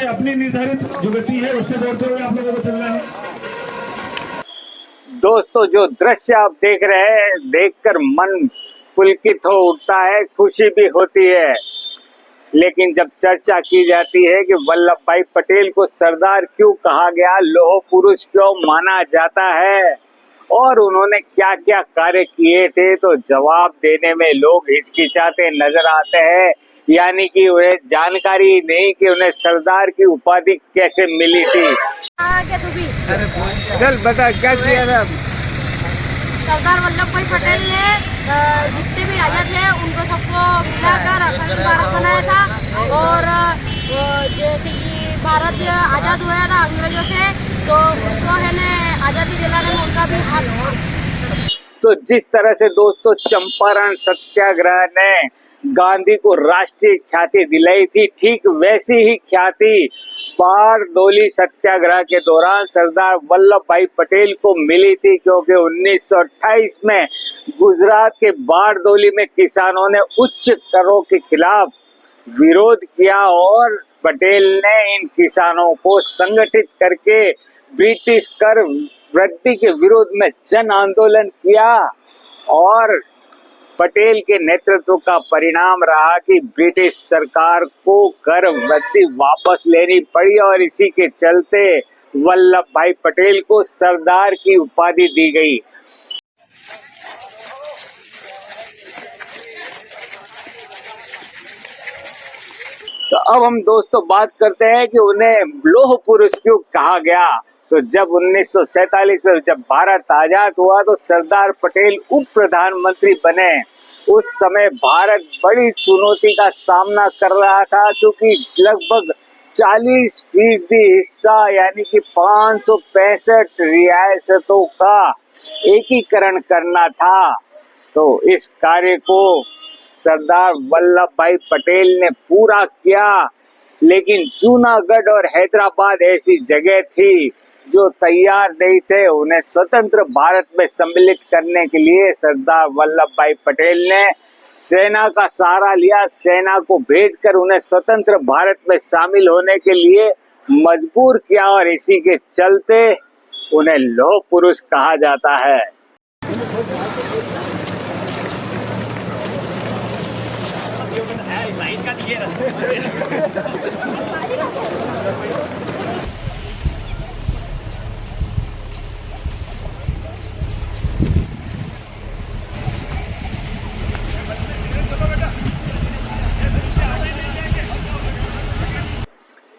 अपनी निर्धारित जो गति है उससे दौड़ते हुए आप लोगों को चलना है। दोस्तों, जो दृश्य आप देख रहे हैं, देखकर मन पुलकित हो उठता है, खुशी भी होती है। लेकिन जब चर्चा की जाती है कि वल्लभ भाई पटेल को सरदार क्यों कहा गया, लौह पुरुष क्यों माना जाता है और उन्होंने क्या क्या कार्य किए थे, तो जवाब देने में लोग हिचकिचाते नजर आते हैं। यानी कि उन्हें जानकारी नहीं कि उन्हें सरदार की उपाधि कैसे मिली थी। क्या तू भी चल बता क्या किया था। सरदार वल्लभ भाई पटेल ने जितने भी राजा थे उनको सबको मिलाकर अखंड भारत बनाया था। और जैसे कि भारत आज़ाद हुआ था अंग्रेजों से, तो उसको है ना आज़ादी दिलाने में उनका भी हाथ था। तो जिस तरह से दोस्तों चंपारण सत्याग्रह ने गांधी को राष्ट्रीय ख्याति दिलाई थी, ठीक वैसी ही ख्याति बारडोली सत्याग्रह के दौरान सरदार वल्लभ भाई पटेल को मिली थी। क्योंकि 1928 में गुजरात के बारडोली में किसानों ने उच्च करों के खिलाफ विरोध किया और पटेल ने इन किसानों को संगठित करके ब्रिटिश कर वृद्धि के विरोध में जन आंदोलन किया। और पटेल के नेतृत्व का परिणाम रहा कि ब्रिटिश सरकार को कर वृद्धि वापस लेनी पड़ी और इसी के चलते वल्लभ भाई पटेल को सरदार की उपाधि दी गई। तो अब हम दोस्तों बात करते हैं कि उन्हें लौह पुरुष क्यों कहा गया। तो जब 1947 में जब भारत आजाद हुआ तो सरदार पटेल उप प्रधानमंत्री बने। उस समय भारत बड़ी चुनौती का सामना कर रहा था, क्योंकि लगभग 40% हिस्सा यानी कि 565 रियासतों का एकीकरण करना था। तो इस कार्य को सरदार वल्लभ भाई पटेल ने पूरा किया। लेकिन जूनागढ़ और हैदराबाद ऐसी जगह थी जो तैयार नहीं थे उन्हें स्वतंत्र भारत में सम्मिलित करने के लिए। सरदार वल्लभ भाई पटेल ने सेना का सहारा लिया, सेना को भेजकर उन्हें स्वतंत्र भारत में शामिल होने के लिए मजबूर किया और इसी के चलते उन्हें लौह पुरुष कहा जाता है।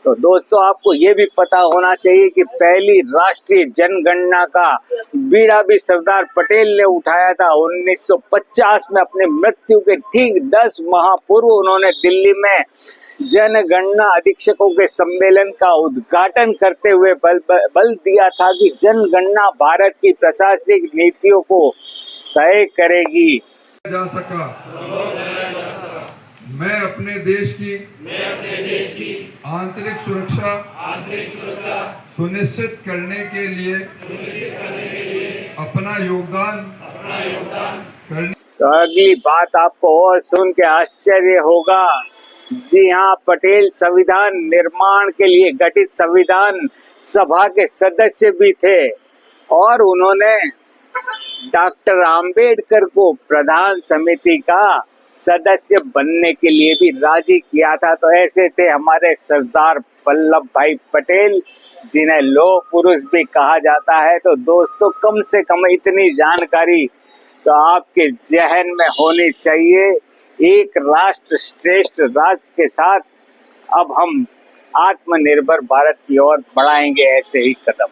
तो दोस्तों, आपको ये भी पता होना चाहिए कि पहली राष्ट्रीय जनगणना का बीड़ा भी सरदार पटेल ने उठाया था। 1950 में अपने मृत्यु के ठीक 10 माह पूर्व उन्होंने दिल्ली में जनगणना अधीक्षकों के सम्मेलन का उद्घाटन करते हुए बल दिया था कि जनगणना भारत की प्रशासनिक नीतियों को तय करेगी। जा सका मैं अपने देश की आंतरिक सुरक्षा सुनिश्चित करने के लिए अपना योगदान करने। तो अगली बात आपको और सुन के आश्चर्य होगा। जी हाँ, पटेल संविधान निर्माण के लिए गठित संविधान सभा के सदस्य भी थे और उन्होंने डॉक्टर आम्बेडकर को प्रधान समिति का सदस्य बनने के लिए भी राजी किया था। तो ऐसे थे हमारे सरदार वल्लभ भाई पटेल, जिन्हें लौह पुरुष भी कहा जाता है। तो दोस्तों, कम से कम इतनी जानकारी तो आपके जहन में होनी चाहिए। एक राष्ट्र श्रेष्ठ राज्य के साथ अब हम आत्मनिर्भर भारत की ओर बढ़ाएंगे ऐसे ही कदम।